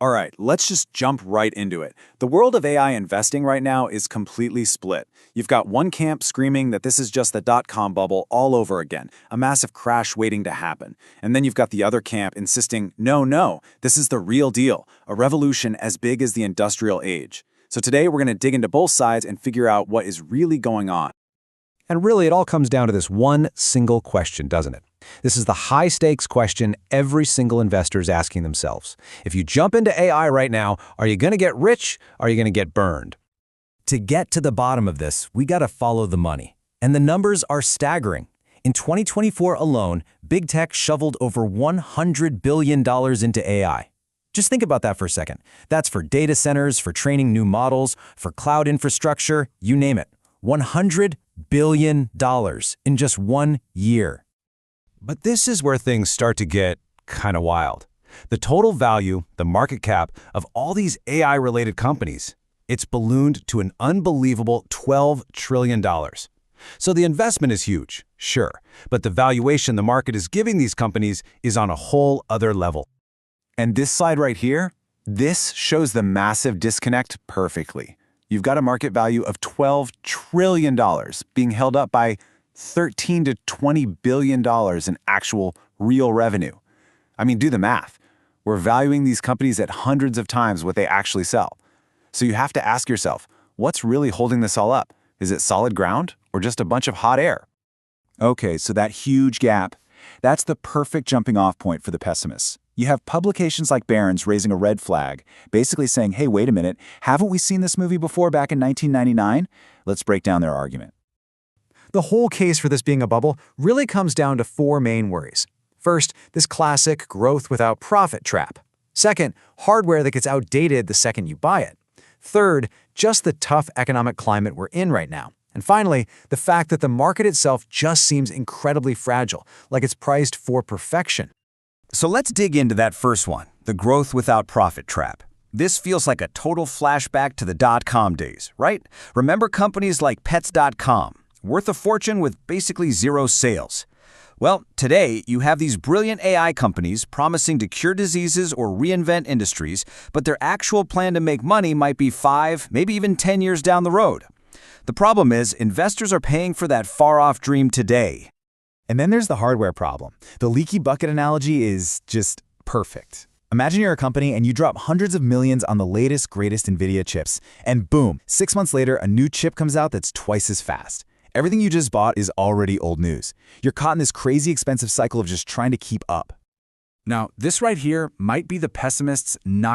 All right, let's just jump right into it. The world of AI investing right now is completely split. You've got one camp screaming that this is just the dot-com bubble all over again, a massive crash waiting to happen. And then you've got the other camp insisting, no, this is the real deal, a revolution as big as the industrial age. So today we're going to dig into both sides and figure out what is really going on. And really, it all comes down to this one single question, doesn't it? This is the high-stakes question every single investor is asking themselves. If you jump into AI right now, are you going to get rich? Or are you going to get burned? To get to the bottom of this, we got to follow the money. And the numbers are staggering. In 2024 alone, big tech shoveled over $100 billion into AI. Just think about that for a second. That's for data centers, for training new models, for cloud infrastructure, you name it. $100 billion in just 1 year. But this is where things start to get kind of wild. The total value, the market cap of all these AI-related companies, it's ballooned to an unbelievable $12 trillion. So the investment is huge, sure, but the valuation the market is giving these companies is on a whole other level. And this slide right here, this shows the massive disconnect perfectly. You've got a market value of $12 trillion being held up by $13 to $20 billion in actual real revenue. I mean, do the math. We're valuing these companies at hundreds of times what they actually sell. So you have to ask yourself, what's really holding this all up? Is it solid ground or just a bunch of hot air? Okay, so that huge gap, that's the perfect jumping off point for the pessimists. You have publications like Barron's raising a red flag, basically saying, hey, wait a minute, haven't we seen this movie before back in 1999? Let's break down their argument. The whole case for this being a bubble really comes down to four main worries. First, this classic growth without profit trap. Second, hardware that gets outdated the second you buy it. Third, just the tough economic climate we're in right now. And finally, the fact that the market itself just seems incredibly fragile, like it's priced for perfection. So let's dig into that first one, the growth without profit trap. This feels like a total flashback to the dot-com days, right? Remember companies like Pets.com, worth a fortune with basically zero sales. Well, today you have these brilliant AI companies promising to cure diseases or reinvent industries, but their actual plan to make money might be 5, maybe even 10 years down the road. The problem is, investors are paying for that far-off dream today. And then there's the hardware problem. The leaky bucket analogy is just perfect. Imagine you're a company and you drop hundreds of millions on the latest, greatest NVIDIA chips, and boom, 6 months later, a new chip comes out that's twice as fast. Everything you just bought is already old news. You're caught in this crazy expensive cycle of just trying to keep up. Now, this right here might be the pessimist's knock